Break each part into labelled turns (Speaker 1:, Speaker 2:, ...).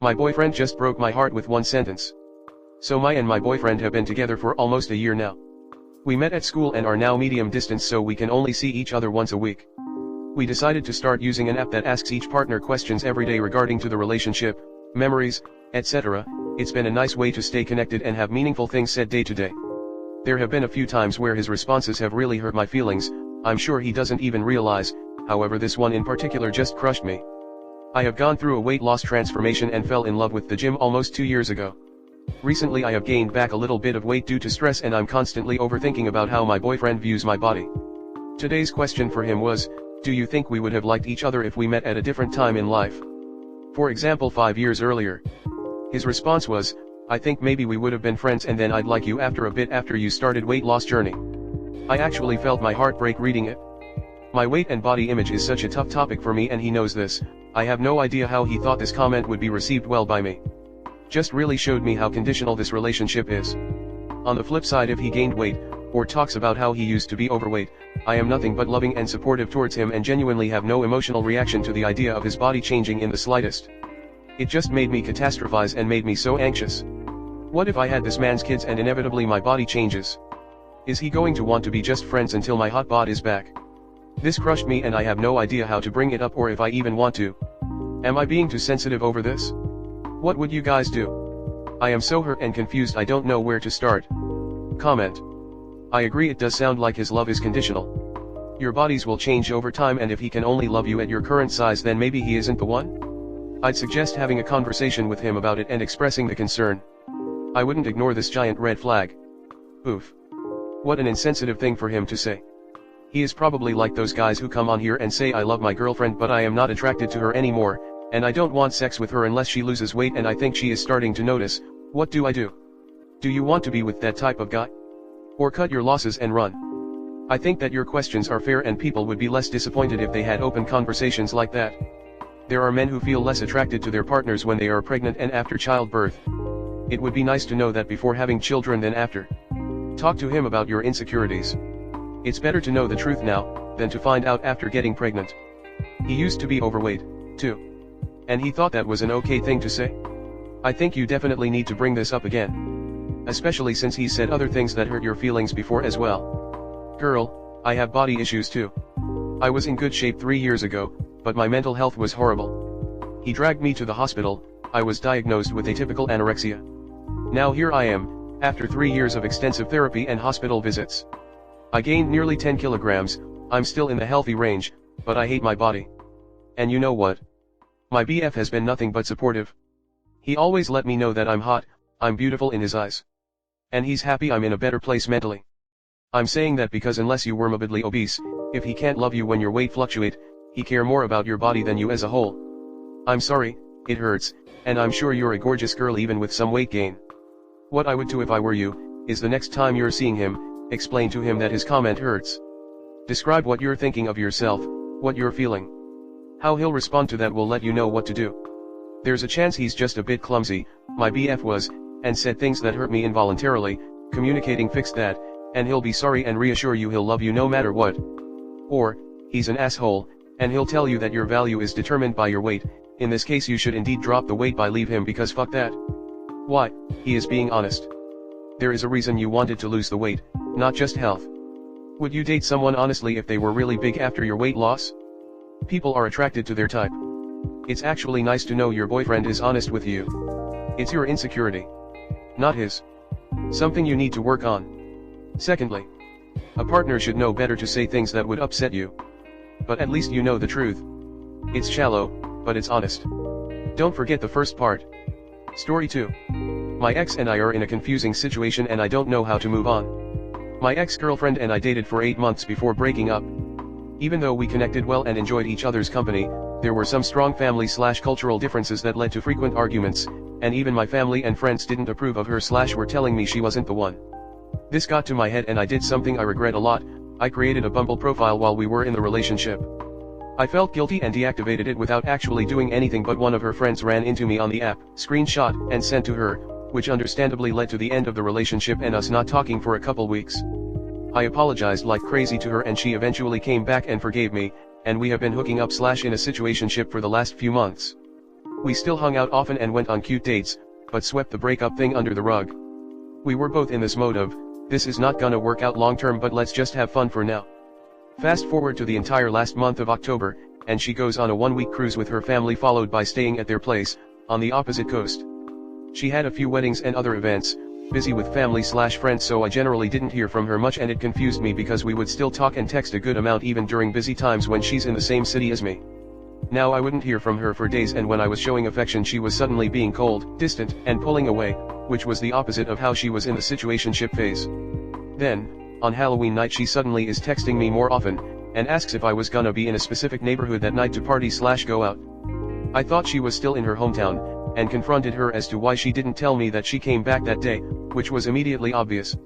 Speaker 1: My boyfriend just broke my heart with one sentence. So my boyfriend have been together for almost a year now. We met at school and are now medium distance, so we can only see each other once a week. We decided to start using an app that asks each partner questions every day regarding to the relationship, memories, etc. It's been a nice way to stay connected and have meaningful things said day to day. There have been a few times where his responses have really hurt my feelings. I'm sure he doesn't even realize, however this one in particular just crushed me. I have gone through a weight loss transformation and fell in love with the gym almost 2 years ago. Recently I have gained back a little bit of weight due to stress, and I'm constantly overthinking about how my boyfriend views my body. Today's question for him was, do you think we would have liked each other if we met at a different time in life? For example, 5 years earlier. His response was, I think maybe we would have been friends and then I'd like you after a bit after you started weight loss journey. I actually felt my heart break reading it. My weight and body image is such a tough topic for me and he knows this. I have no idea how he thought this comment would be received well by me. Just really showed me how conditional this relationship is. On the flip side, if he gained weight, or talks about how he used to be overweight, I am nothing but loving and supportive towards him and genuinely have no emotional reaction to the idea of his body changing in the slightest. It just made me catastrophize and made me so anxious. What if I had this man's kids and inevitably my body changes? Is he going to want to be just friends until my hot bod is back? This crushed me and I have no idea how to bring it up or if I even want to. Am I being too sensitive over this? What would you guys do? I am so hurt and confused, I don't know where to start. Comment. I agree, it does sound like his love is conditional. Your bodies will change over time, and if he can only love you at your current size, then maybe he isn't the one? I'd suggest having a conversation with him about it and expressing the concern. I wouldn't ignore this giant red flag. Oof. What an insensitive thing for him to say. He is probably like those guys who come on here and say I love my girlfriend but I am not attracted to her anymore, and I don't want sex with her unless she loses weight and I think she is starting to notice. What do I do? Do you want to be with that type of guy? Or cut your losses and run? I think that your questions are fair and people would be less disappointed if they had open conversations like that. There are men who feel less attracted to their partners when they are pregnant and after childbirth. It would be nice to know that before having children than after. Talk to him about your insecurities. It's better to know the truth now, than to find out after getting pregnant. He used to be overweight, too. And he thought that was an okay thing to say? I think you definitely need to bring this up again. Especially since he said other things that hurt your feelings before as well. Girl, I have body issues too. I was in good shape 3 years ago, but my mental health was horrible. He dragged me to the hospital. I was diagnosed with atypical anorexia. Now here I am, after 3 years of extensive therapy and hospital visits. I gained nearly 10 kilograms, I'm still in the healthy range, but I hate my body. And you know what? My BF has been nothing but supportive. He always let me know that I'm hot, I'm beautiful in his eyes. And he's happy I'm in a better place mentally. I'm saying that because unless you were morbidly obese, if he can't love you when your weight fluctuate, he care more about your body than you as a whole. I'm sorry, it hurts, and I'm sure you're a gorgeous girl even with some weight gain. What I would do if I were you, is the next time you're seeing him, explain to him that his comment hurts. Describe what you're thinking of yourself, what you're feeling. How he'll respond to that will let you know what to do. There's a chance he's just a bit clumsy, my BF was, and said things that hurt me involuntarily, communicating fixed that, and he'll be sorry and reassure you he'll love you no matter what. Or, he's an asshole, and he'll tell you that your value is determined by your weight. In this case you should indeed drop the weight by leave him because fuck that. Why, he is being honest. There is a reason you wanted to lose the weight, not just health. Would you date someone honestly if they were really big after your weight loss? People are attracted to their type. It's actually nice to know your boyfriend is honest with you. It's your insecurity, not his. Something you need to work on. Secondly, a partner should know better to say things that would upset you. But at least you know the truth. It's shallow, but it's honest. Don't forget the first part. Story 2. My ex and I are in a confusing situation and I don't know how to move on. My ex-girlfriend and I dated for 8 months before breaking up. Even though we connected well and enjoyed each other's company, there were some strong family/cultural differences that led to frequent arguments, and even my family and friends didn't approve of her/were telling me she wasn't the one. This got to my head and I did something I regret a lot. I created a Bumble profile while we were in the relationship. I felt guilty and deactivated it without actually doing anything, but one of her friends ran into me on the app, screenshot, and sent to her, which understandably led to the end of the relationship and us not talking for a couple weeks. I apologized like crazy to her and she eventually came back and forgave me, and we have been hooking up/in a situationship for the last few months. We still hung out often and went on cute dates, but swept the breakup thing under the rug. We were both in this mode of, this is not gonna work out long term, but let's just have fun for now. Fast forward to the entire last month of October, and she goes on a 1-week cruise with her family, followed by staying at their place, on the opposite coast. She had a few weddings and other events, busy with family/friends, so I generally didn't hear from her much, and it confused me because we would still talk and text a good amount even during busy times when she's in the same city as me. Now I wouldn't hear from her for days, and when I was showing affection she was suddenly being cold, distant, and pulling away, which was the opposite of how she was in the situationship phase. Then, on Halloween night she suddenly is texting me more often, and asks if I was gonna be in a specific neighborhood that night to party/go out. I thought she was still in her hometown, and confronted her as to why she didn't tell me that she came back that day, which was immediately obvious.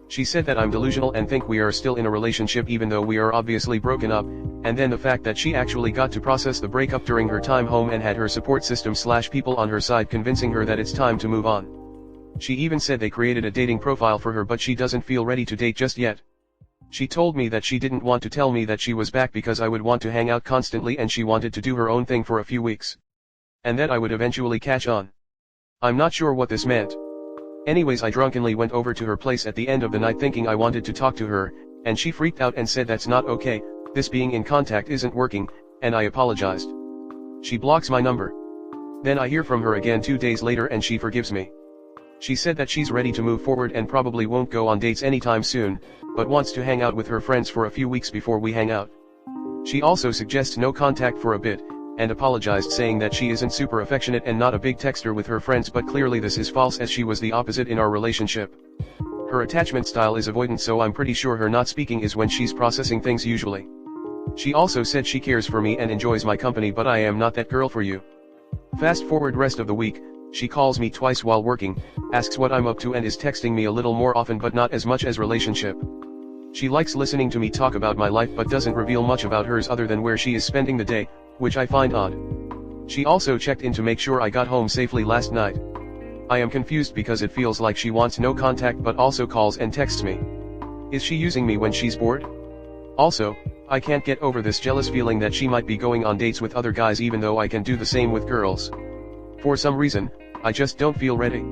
Speaker 1: She said that I'm delusional and think we are still in a relationship even though we are obviously broken up, and then the fact that she actually got to process the breakup during her time home and had her support system/people on her side convincing her that it's time to move on. She even said they created a dating profile for her, but she doesn't feel ready to date just yet. She told me that she didn't want to tell me that she was back because I would want to hang out constantly and she wanted to do her own thing for a few weeks. And that I would eventually catch on. I'm not sure what this meant. Anyways, I drunkenly went over to her place at the end of the night thinking I wanted to talk to her, and she freaked out and said that's not okay, this being in contact isn't working, and I apologized. She blocks my number. Then I hear from her again 2 days later and she forgives me. She said that she's ready to move forward and probably won't go on dates anytime soon, but wants to hang out with her friends for a few weeks before we hang out. She also suggests no contact for a bit, and apologized saying that she isn't super affectionate and not a big texter with her friends, but clearly this is false as she was the opposite in our relationship. Her attachment style is avoidant, so I'm pretty sure her not speaking is when she's processing things usually. She also said she cares for me and enjoys my company, but I am not that girl for you. Fast forward rest of the week, she calls me twice while working, asks what I'm up to and is texting me a little more often but not as much as relationship. She likes listening to me talk about my life but doesn't reveal much about hers other than where she is spending the day, which I find odd. She also checked in to make sure I got home safely last night. I am confused because it feels like she wants no contact but also calls and texts me. Is she using me when she's bored? Also, I can't get over this jealous feeling that she might be going on dates with other guys even though I can do the same with girls. For some reason, I just don't feel ready.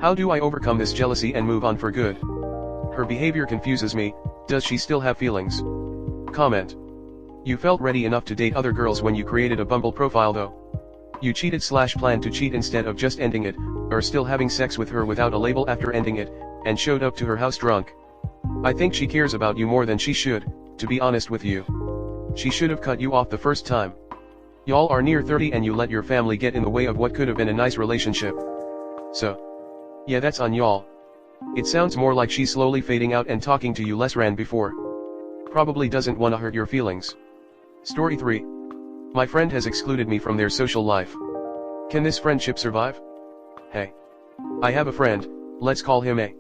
Speaker 1: How do I overcome this jealousy and move on for good? Her behavior confuses me. Does she still have feelings? Comment. You felt ready enough to date other girls when you created a Bumble profile though. You cheated/planned to cheat instead of just ending it, or still having sex with her without a label after ending it, and showed up to her house drunk. I think she cares about you more than she should, to be honest with you. She should have cut you off the first time. Y'all are near 30 and you let your family get in the way of what could have been a nice relationship. So, yeah, that's on y'all. It sounds more like she's slowly fading out and talking to you less than before. Probably doesn't wanna hurt your feelings. Story 3. My friend has excluded me from their social life. Can this friendship survive? Hey. I have a friend, let's call him A.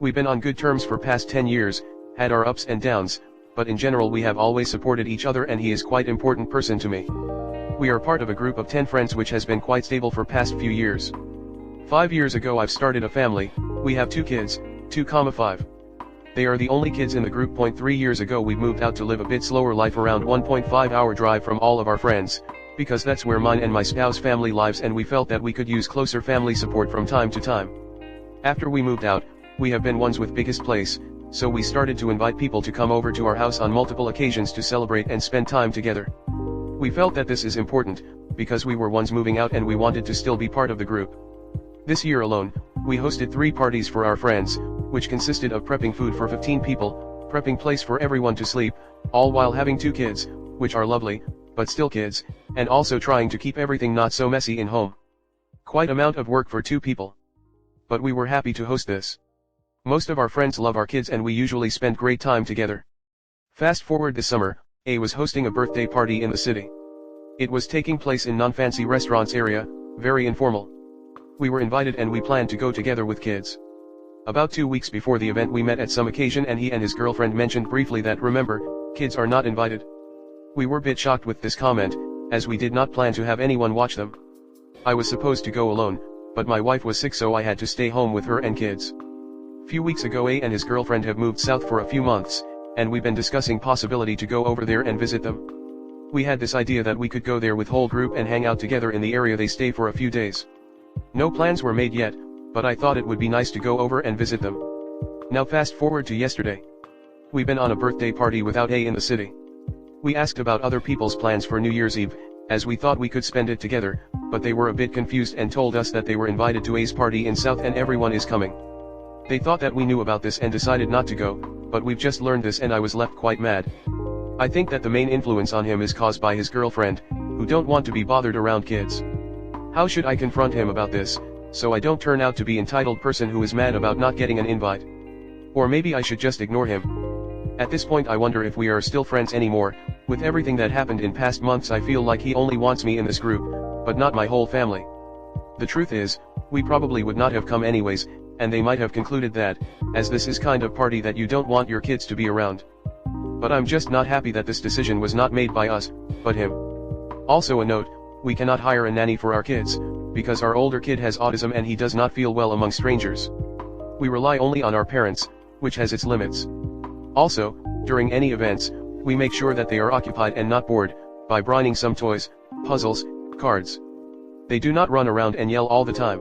Speaker 1: We've been on good terms for past 10 years, had our ups and downs, but in general we have always supported each other and he is quite important person to me. We are part of a group of 10 friends which has been quite stable for past few years. 5 years ago I've started a family, we have 2 kids, 2,5. They are the only kids in the group. 3 years ago we moved out to live a bit slower life around 1.5 hour drive from all of our friends, because that's where mine and my spouse family lives and we felt that we could use closer family support from time to time. After we moved out, we have been ones with biggest place, so we started to invite people to come over to our house on multiple occasions to celebrate and spend time together. We felt that this is important, because we were ones moving out and we wanted to still be part of the group. This year alone, we hosted 3 parties for our friends, which consisted of prepping food for 15 people, prepping place for everyone to sleep, all while having 2 kids, which are lovely, but still kids, and also trying to keep everything not so messy in home. Quite amount of work for 2 people. But we were happy to host this. Most of our friends love our kids and we usually spend great time together. Fast forward this summer, A was hosting a birthday party in the city. It was taking place in non-fancy restaurants area, very informal. We were invited and we planned to go together with kids. About 2 weeks before the event we met at some occasion and he and his girlfriend mentioned briefly that remember, kids are not invited. We were a bit shocked with this comment, as we did not plan to have anyone watch them. I was supposed to go alone, but my wife was sick so I had to stay home with her and kids. Few weeks ago A and his girlfriend have moved south for a few months, and we've been discussing possibility to go over there and visit them. We had this idea that we could go there with whole group and hang out together in the area they stay for a few days. No plans were made yet, but I thought it would be nice to go over and visit them. Now fast forward to yesterday. We've been on a birthday party without A in the city. We asked about other people's plans for New Year's Eve, as we thought we could spend it together, but they were a bit confused and told us that they were invited to A's party in South and everyone is coming. They thought that we knew about this and decided not to go, but we've just learned this and I was left quite mad. I think that the main influence on him is caused by his girlfriend, who don't want to be bothered around kids. How should I confront him about this, so I don't turn out to be entitled person who is mad about not getting an invite? Or maybe I should just ignore him. At this point I wonder if we are still friends anymore. With everything that happened in past months I feel like he only wants me in this group, but not my whole family. The truth is, we probably would not have come anyways, and they might have concluded that, as this is kind of party that you don't want your kids to be around. But I'm just not happy that this decision was not made by us, but him. Also a note, we cannot hire a nanny for our kids, because our older kid has autism and he does not feel well among strangers. We rely only on our parents, which has its limits. Also, during any events, we make sure that they are occupied and not bored, by buying some toys, puzzles, cards. They do not run around and yell all the time.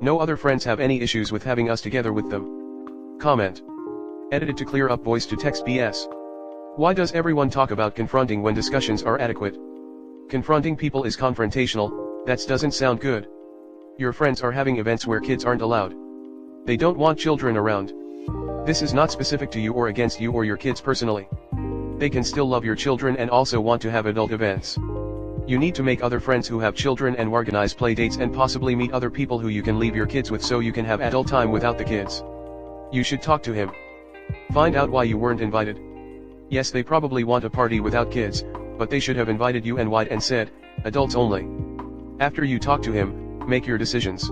Speaker 1: No other friends have any issues with having us together with them. Comment. Edited to clear up voice to text BS. Why does everyone talk about confronting when discussions are adequate? Confronting people is confrontational, that doesn't sound good. Your friends are having events where kids aren't allowed. They don't want children around. This is not specific to you or against you or your kids personally. They can still love your children and also want to have adult events. You need to make other friends who have children and organize play dates and possibly meet other people who you can leave your kids with so you can have adult time without the kids. You should talk to him. Find out why you weren't invited. Yes, they probably want a party without kids, but they should have invited you and said, adults only. After you talk to him, make your decisions.